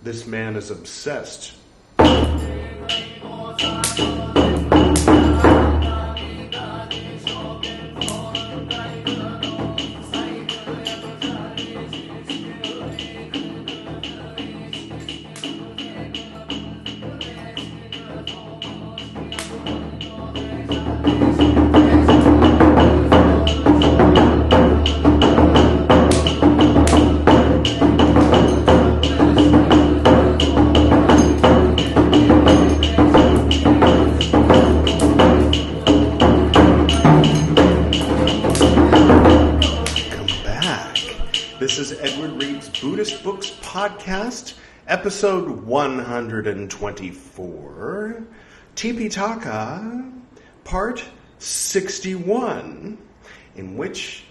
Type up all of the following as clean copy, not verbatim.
This man is obsessed. Buddhist Books Podcast, episode 124, Tipiṭaka, part 61, in which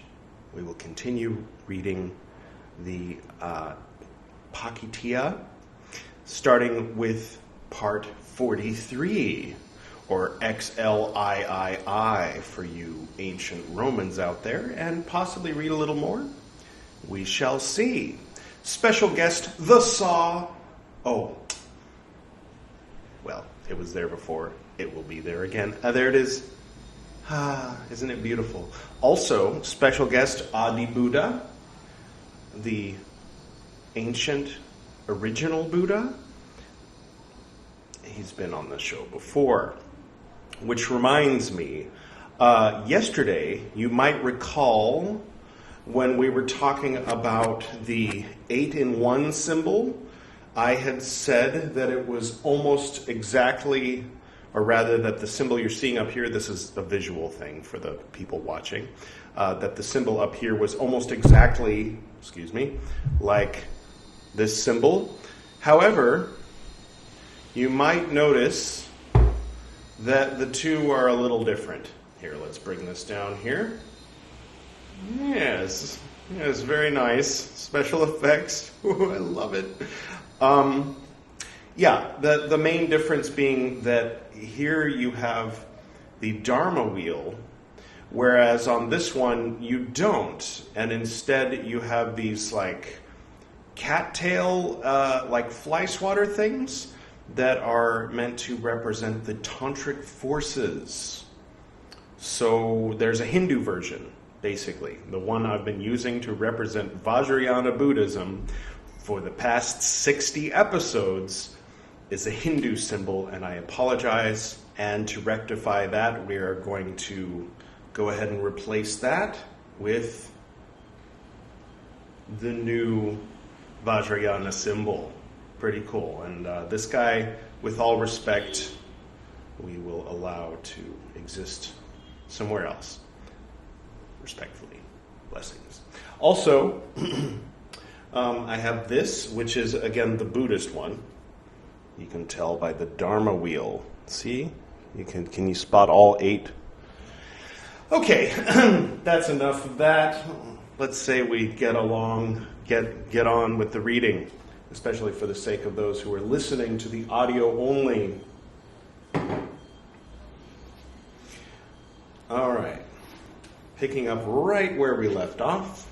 we will continue reading the Pācittiya, starting with part 43, or XLIII for you ancient Romans out there, and possibly read a little more. We shall see. Special guest, the Saw. Oh, well, it was there before. It will be there again. There it is. Isn't it beautiful? Also, special guest, Adi Buddha, the ancient original Buddha. He's been on the show before. Which reminds me, yesterday, you might recall when we were talking about the 8-in-1 symbol, I had said that it was almost exactly, or rather that the symbol you're seeing up here, this is a visual thing for the people watching, that the symbol up here was almost exactly, like this symbol. However, you might notice that the two are a little different. Here, let's bring this down here. Yes, very nice. Special effects. Ooh, I love it. The main difference being that here you have the Dharma wheel, whereas on this one you don't. And instead you have these like cattail, like fly swatter things that are meant to represent the tantric forces. So there's a Hindu version. Basically, the one I've been using to represent Vajrayana Buddhism for the past 60 episodes is a Hindu symbol, and I apologize. And to rectify that, we are going to go ahead and replace that with the new Vajrayana symbol. Pretty cool. And this guy, with all respect, we will allow to exist somewhere else. Respectfully. Blessings. Also, I have this, which is, again, the Buddhist one. You can tell by the Dharma wheel. See? Can you spot all 8? Okay, that's enough of that. Let's say we get on with the reading, especially for the sake of those who are listening to the audio only. All right. Picking up right where we left off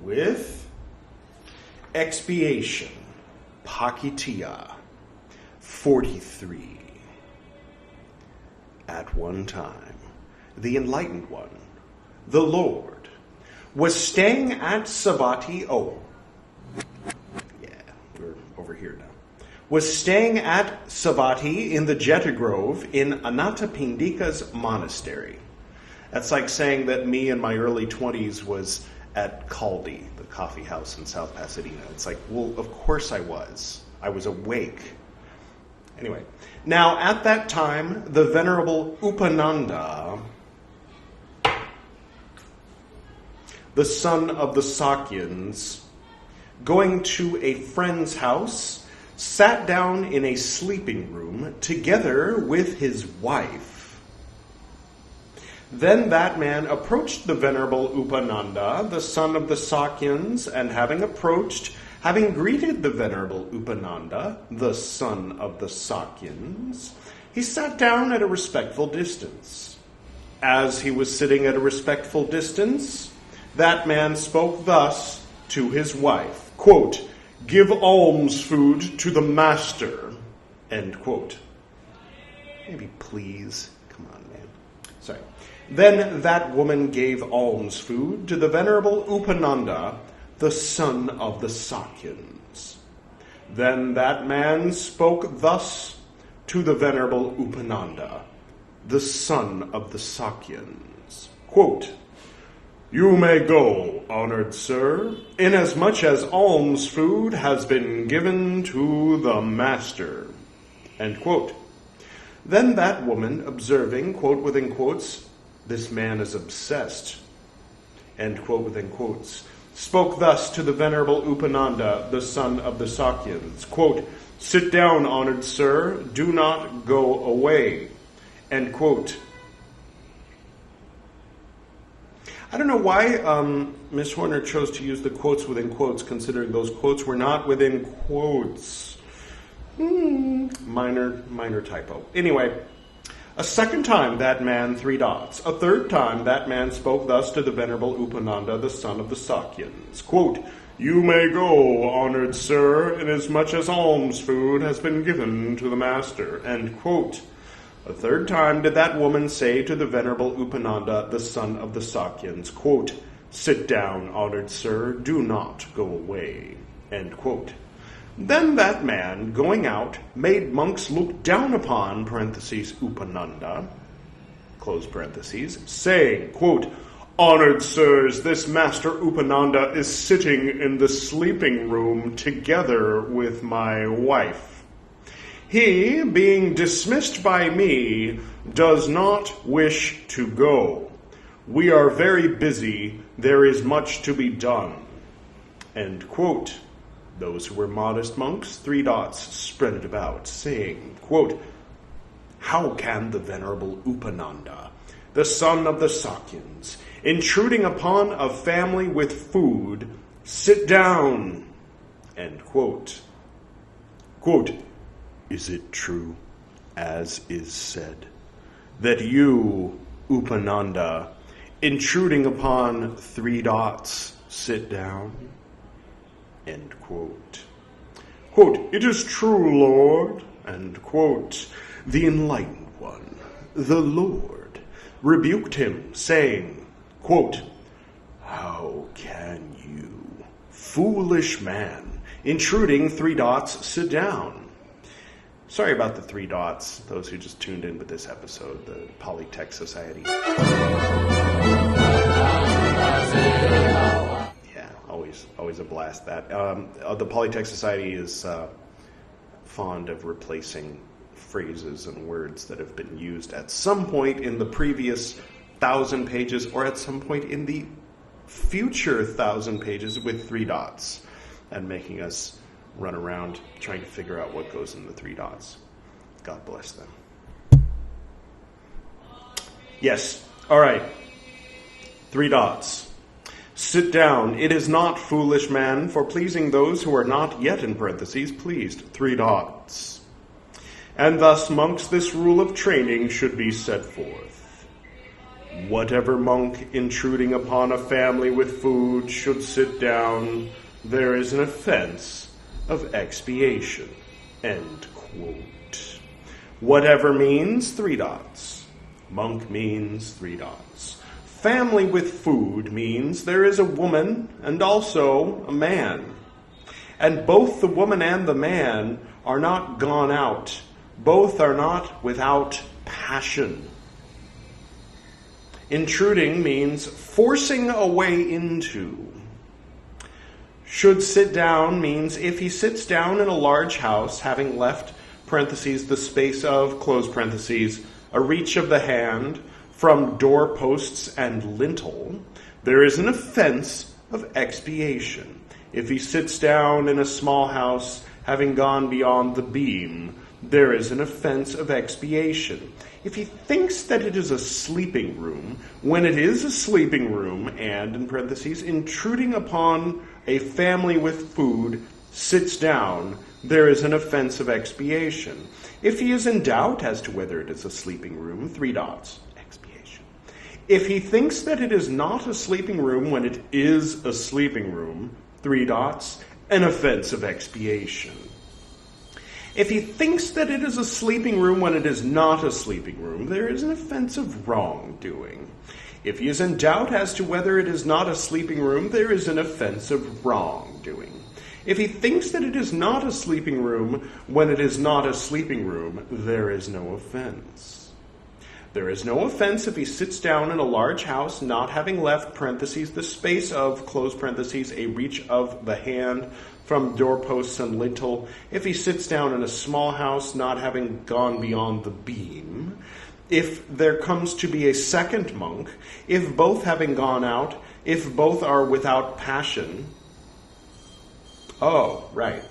with Expiation, Pācittiya, 43. At one time, the Enlightened One, the Lord, was staying at Savatthi. We're over here now. Was staying at Savatthi in the Jeta Grove in Anathapindika's monastery. That's like saying that me in my early 20s was at Caldi, the coffee house in South Pasadena. It's like, well, of course I was. I was awake. Anyway, now at that time, the Venerable Upananda, the son of the Sakyans, going to a friend's house, sat down in a sleeping room together with his wife. Then that man approached the Venerable Upananda, the son of the Sakyans, and having greeted the Venerable Upananda, the son of the Sakyans, he sat down at a respectful distance. As he was sitting at a respectful distance, that man spoke thus to his wife, quote, give alms food to the master, end quote. Maybe please. Come on, man. Sorry. Then that woman gave alms food to the Venerable Upananda, the son of the Sakyans. Then that man spoke thus to the Venerable Upananda, the son of the Sakyans. Quote, you may go, honored sir, inasmuch as alms food has been given to the master. End quote. Then that woman, observing, quote within quotes, this man is obsessed, end quote within quotes, spoke thus to the Venerable Upananda, the son of the Sakyans, quote, sit down, honored sir, do not go away, end quote. I don't know why Ms. Horner chose to use the quotes within quotes, considering those quotes were not within quotes. Minor typo. Anyway, a second time that man, three dots. A third time that man spoke thus to the Venerable Upananda, the son of the Sakyans. Quote, you may go, honored sir, inasmuch as alms food has been given to the master. End quote. A third time did that woman say to the Venerable Upananda, the son of the Sakyans, quote, sit down, honored sir, do not go away. End quote. Then that man, going out, made monks look down upon, parentheses, Upananda, close parentheses, saying, quote, honored sirs, this master Upananda is sitting in the sleeping room together with my wife. He, being dismissed by me, does not wish to go. We are very busy. There is much to be done. End quote. Those who were modest monks, three dots, spread it about, saying, quote, how can the Venerable Upananda, the son of the Sakyans, intruding upon a family with food, sit down? End quote. Quote, is it true, as is said, that you, Upananda, intruding upon three dots, sit down? End quote. Quote, it is true, Lord. End quote. The enlightened one, the Lord, rebuked him, saying, quote, how can you, foolish man, intruding three dots, sit down? Sorry about the three dots, those who just tuned in with this episode, the Pali Society. Yeah, always a blast that. The Pali Society is fond of replacing phrases and words that have been used at some point in the previous 1,000 pages or at some point in the future 1,000 pages with three dots and making us run around trying to figure out what goes in the three dots. God bless them. Yes, all right. Three dots. Sit down. It is not, foolish man, for pleasing those who are not yet, in parentheses, pleased. Three dots. And thus, monks, this rule of training should be set forth. Whatever monk intruding upon a family with food should sit down, there is an offense of expiation. End quote. Whatever means three dots. Monk means three dots. Family with food means there is a woman and also a man. And both the woman and the man are not gone out. Both are not without passion. Intruding means forcing a way into. Should sit down means if he sits down in a large house, having left, parentheses, the space of, close parentheses, a reach of the hand from doorposts and lintel, there is an offense of expiation. If he sits down in a small house, having gone beyond the beam, there is an offense of expiation. If he thinks that it is a sleeping room, when it is a sleeping room, and, in parentheses, intruding upon a family with food, sits down, there is an offense of expiation. If he is in doubt as to whether it is a sleeping room, three dots, expiation. If he thinks that it is not a sleeping room when it is a sleeping room, three dots, an offense of expiation. If he thinks that it is a sleeping room when it is not a sleeping room, there is an offense of wrongdoing. If he is in doubt as to whether it is not a sleeping room, there is an offense of wrongdoing. If he thinks that it is not a sleeping room when it is not a sleeping room, there is no offense. There is no offense if he sits down in a large house, not having left, parentheses, the space of, close parentheses, a reach of the hand from doorposts and lintel. If he sits down in a small house, not having gone beyond the beam. If there comes to be a second monk, if both having gone out, if both are without passion. Oh, right.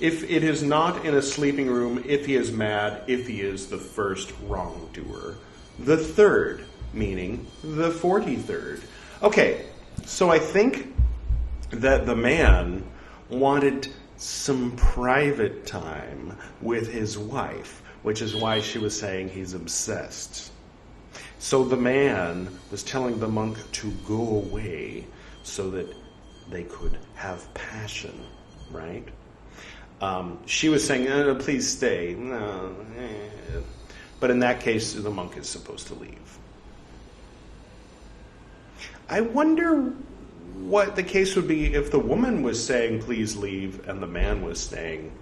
If it is not in a sleeping room, if he is mad, if he is the first wrongdoer. The third, meaning the 43rd. Okay, so I think that the man wanted some private time with his wife, which is why she was saying he's obsessed. So the man was telling the monk to go away so that they could have passion, right? She was saying, please stay. No. But in that case, the monk is supposed to leave. I wonder what the case would be if the woman was saying, please leave, and the man was saying,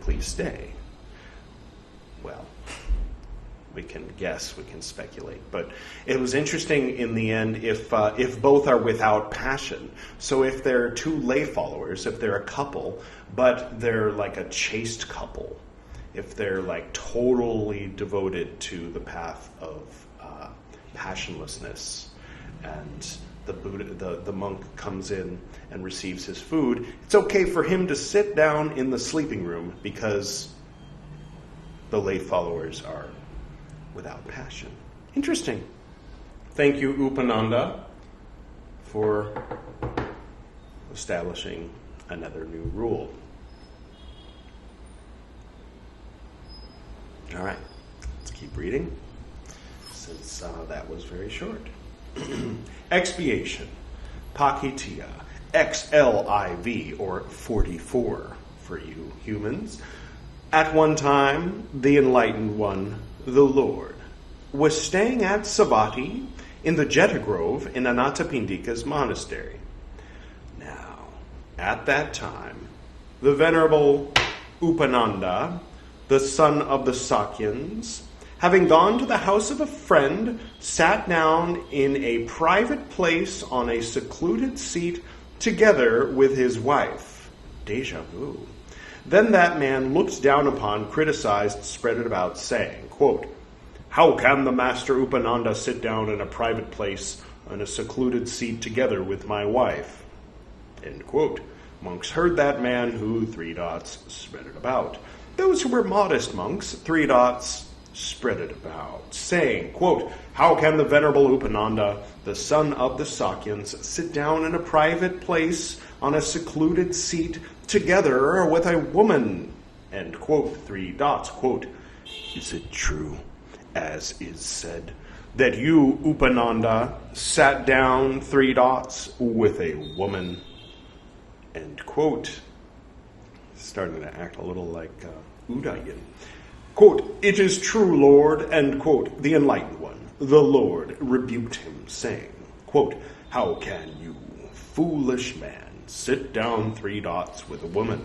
please stay. Well, we can guess, we can speculate. But it was interesting in the end if both are without passion. So if they're two lay followers, if they're a couple, but they're like a chaste couple, if they're like totally devoted to the path of passionlessness, and the monk comes in and receives his food, it's okay for him to sit down in the sleeping room because the lay followers are without passion. Interesting. Thank you, Upananda, for establishing another new rule. All right, let's keep reading, since that was very short. Expiation, Pācittiya, XLIV, or 44 for you humans. At one time, the Enlightened One, the Lord, was staying at Savatthi in the Jeta Grove in Anathapindika's monastery. Now, at that time, the Venerable Upananda, the son of the Sakyans, having gone to the house of a friend, sat down in a private place on a secluded seat together with his wife. Deja vu. Then that man looked down upon, criticized, spread it about, saying, quote, how can the master Upananda sit down in a private place on a secluded seat together with my wife? End quote. Monks heard that man who, spread it about. Those who were modest monks, spread it about, saying, quote, how can the Venerable Upananda, the son of the Sakyans, sit down in a private place on a secluded seat together with a woman? End quote. Quote, is it true, as is said, that you, Upananda, sat down, with a woman? End quote. Starting to act a little like Udayan. Quote, it is true, Lord, end quote. The Enlightened One, the Lord, rebuked him, saying, quote, how can you, foolish man, sit down, with a woman?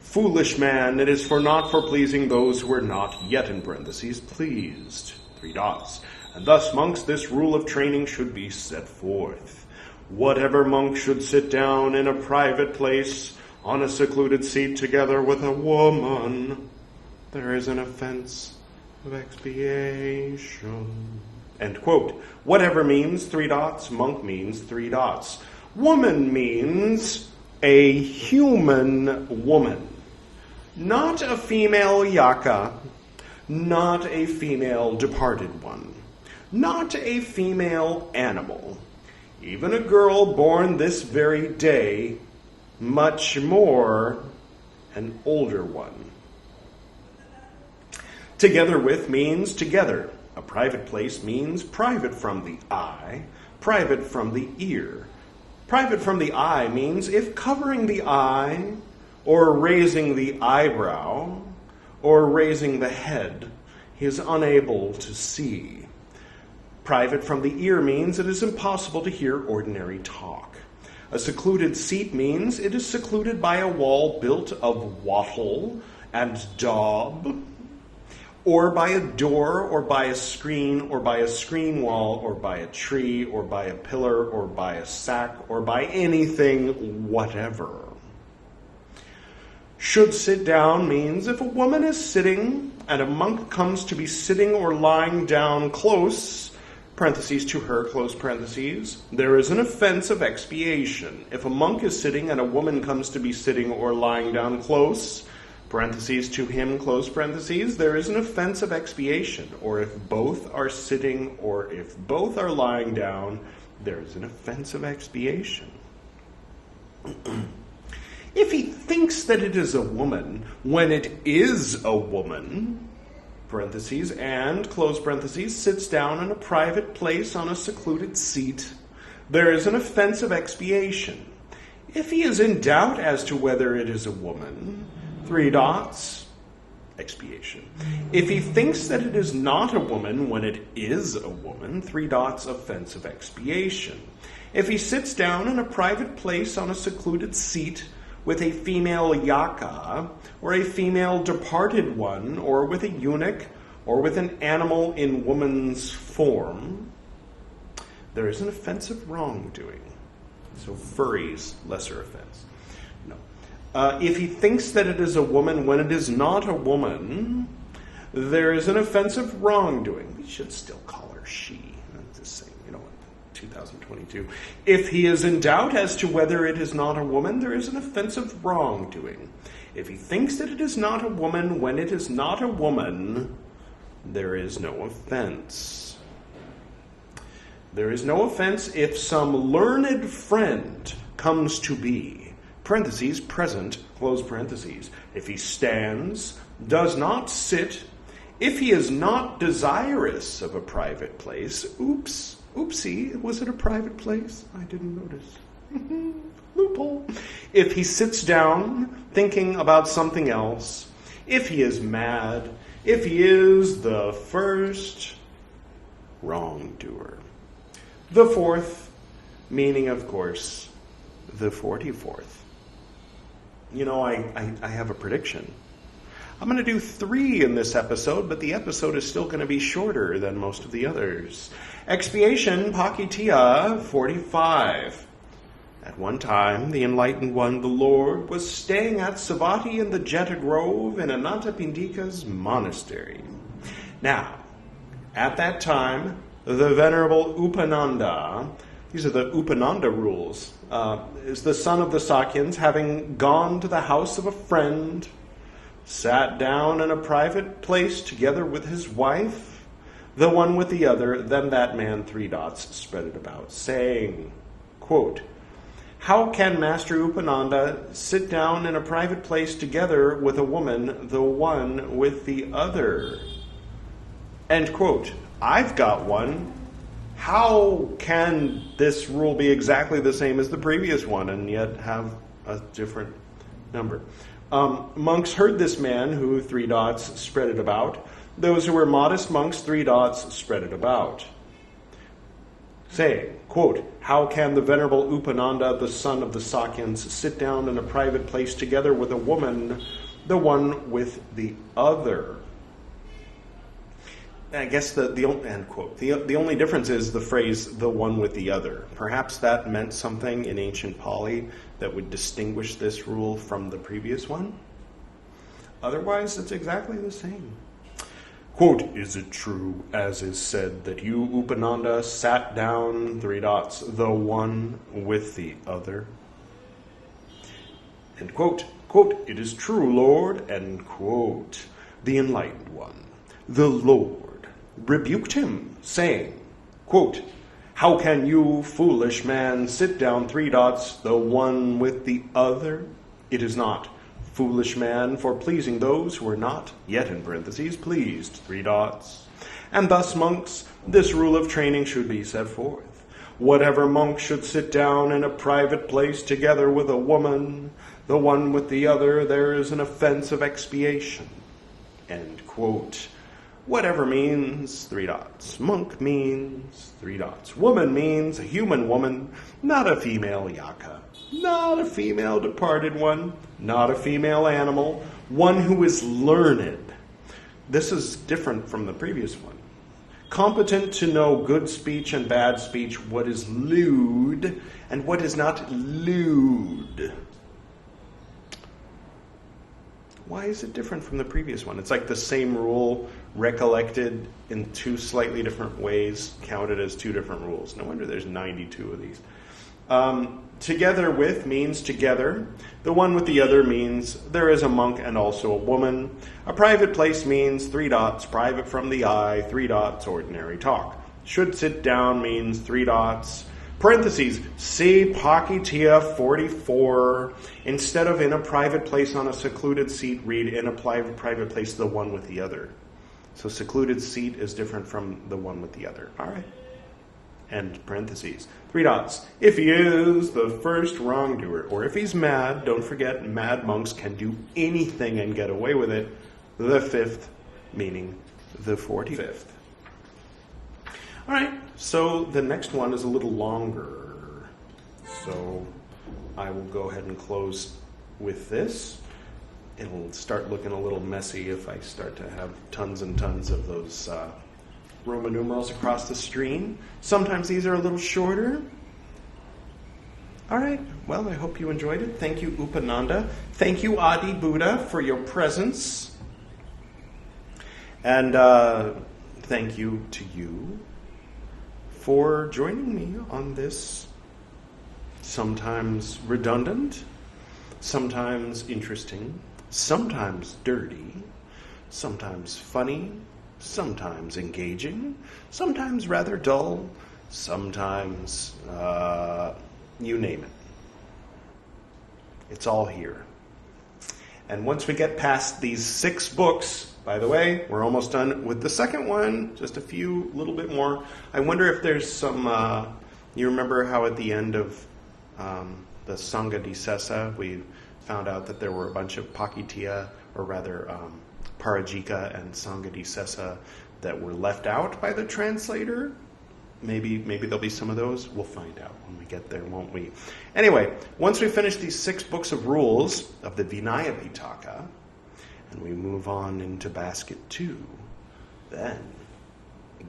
Foolish man, it is for not for pleasing those who are not yet, in parentheses, pleased, And thus, monks, this rule of training should be set forth. Whatever monk should sit down in a private place on a secluded seat together with a woman, there is an offense of expiation. End quote. Whatever means, monk means, woman means a human woman. Not a female yaka, not a female departed one, not a female animal, even a girl born this very day, much more an older one. Together with means together. A private place means private from the eye, private from the ear, Private from the eye means if covering the eye, or raising the eyebrow, or raising the head, he is unable to see. Private from the ear means it is impossible to hear ordinary talk. A secluded seat means it is secluded by a wall built of wattle and daub, or by a door, or by a screen, or by a screen wall, or by a tree, or by a pillar, or by a sack, or by anything whatever. Should sit down means if a woman is sitting and a monk comes to be sitting or lying down close, parentheses to her, close parentheses, there is an offense of expiation. If a monk is sitting and a woman comes to be sitting or lying down close, parentheses to him, close parentheses, there is an offense of expiation. Or if both are sitting or if both are lying down, there is an offense of expiation. If he thinks that it is a woman when it is a woman, parentheses, and, close parentheses, sits down in a private place on a secluded seat, there is an offense of expiation. If he is in doubt as to whether it is a woman, three dots, expiation. If he thinks that it is not a woman when it is a woman, three dots, offense of expiation. If he sits down in a private place on a secluded seat with a female yaka, or a female departed one, or with a eunuch, or with an animal in woman's form, there is an offense of wrongdoing. So furries, lesser offense. No. If he thinks that it is a woman when it is not a woman, there is an offense of wrongdoing. We should still call her she. That's the same, 2022. If he is in doubt as to whether it is not a woman, there is an offense of wrongdoing. If he thinks that it is not a woman when it is not a woman, there is no offense. There is no offense if some learned friend comes to be, parentheses, present, close parentheses. If he stands, does not sit, if he is not desirous of a private place, oopsie, was it a private place? I didn't notice. Loophole. If he sits down thinking about something else, if he is mad, if he is the first wrongdoer. The fourth, meaning, of course, the 44th. I have a prediction. I'm going to do 3 in this episode, but the episode is still going to be shorter than most of the others. Expiation, Pācittiya, 45. At one time, the Enlightened One, the Lord, was staying at Savatthi in the Jeta Grove in Anathapindika's monastery. Now, at that time, the Venerable Upananda, these are the Upananda rules, is the son of the Sakyans, having gone to the house of a friend, sat down in a private place together with his wife, the one with the other, then that man, 3 dots, spread it about, saying, quote, how can Master Upananda sit down in a private place together with a woman, the one with the other? End quote. I've got one. How can this rule be exactly the same as the previous one and yet have a different number? Monks heard this man who, 3 dots, spread it about. Those who were modest monks, 3 dots, spread it about. Saying, quote, how can the Venerable Upananda, the son of the Sakyans, sit down in a private place together with a woman, the one with the other? I guess the end quote. The only difference is the phrase, the one with the other. Perhaps that meant something in ancient Pali that would distinguish this rule from the previous one. Otherwise, it's exactly the same. Quote, is it true, as is said, that you, Upananda, sat down, 3 dots, the one with the other? End quote. Quote, it is true, Lord, end quote. The Enlightened One, the Lord, rebuked him, saying, quote, how can you, foolish man, sit down, 3 dots, the one with the other? It is not, foolish man, for pleasing those who are not, yet in parentheses, pleased, 3 dots. And thus, monks, this rule of training should be set forth. Whatever monk should sit down in a private place together with a woman, the one with the other, there is an offense of expiation. End quote. Whatever means, three dots. Monk means, three dots. Woman means a human woman, not a female yaka, not a female departed one, not a female animal, one who is learned. This is different from the previous one. Competent to know good speech and bad speech, what is lewd and what is not lewd. Why is it different from the previous one? It's like the same rule recollected in two slightly different ways, counted as two different rules. No wonder there's 92 of these. Together with means together. The one with the other means there is a monk and also a woman. A private place means three dots, private from the eye, three dots, ordinary talk. Should sit down means three dots. Parentheses, see Pācittiya 44. Instead of in a private place on a secluded seat, read in a private place the one with the other. So secluded seat is different from the one with the other. All right. End parentheses. Three dots. If he is the first wrongdoer, or if he's mad, don't forget, mad monks can do anything and get away with it. The fifth, meaning the 45th. All right, so the next one is a little longer. So I will go ahead and close with this. It'll start looking a little messy if I start to have tons and tons of those Roman numerals across the screen. Sometimes these are a little shorter. All right, well, I hope you enjoyed it. Thank you, Upananda. Thank you, Adi Buddha, for your presence. And thank you to you for joining me on this sometimes redundant, sometimes interesting, sometimes dirty, sometimes funny, sometimes engaging, sometimes rather dull, sometimes you name it. It's all here. And once we get past these 6 books, by the way, we're almost done with the second one, just a little bit more. I wonder if there's some, you remember how at the end of the Sangha Disesa, we found out that there were a bunch of Pācittiya, or rather Parajika and Sangha Disesa that were left out by the translator? Maybe there'll be some of those. We'll find out when we get there, won't we? Anyway, once we finish these 6 books of rules of the Vinaya Piṭaka, and we move on into basket 2, then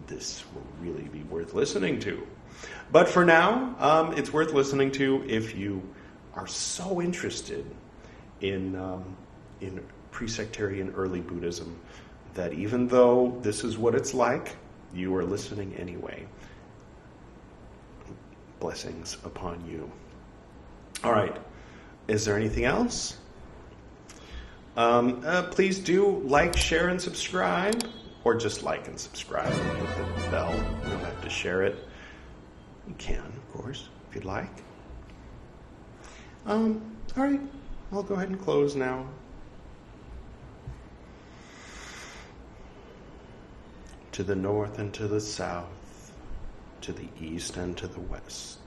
this will really be worth listening to. But for now, it's worth listening to if you are so interested in pre-sectarian early Buddhism that even though this is what it's like, you are listening anyway. Blessings upon you. All right. Is there anything else? Please do like, share, and subscribe. Or just like and subscribe and hit the bell. You don't have to share it. You can, of course, if you'd like. All right. I'll go ahead and close now. To the north and to the south, to the east and to the west,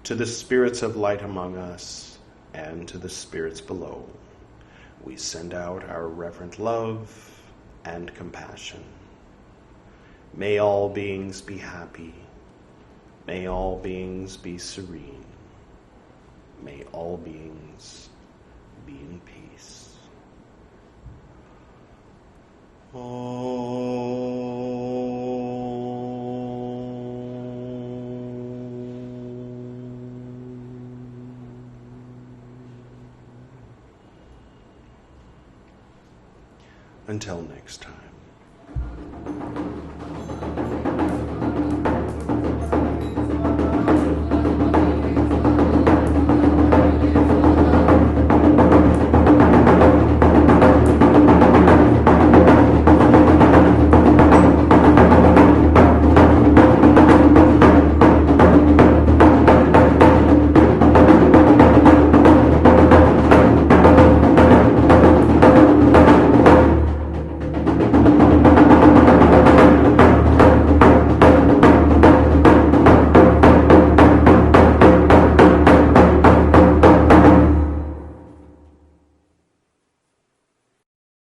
to the spirits of light among us and to the spirits below, we send out our reverent love and compassion. May all beings be happy. May all beings be serene. May all beings be in peace. Until next time.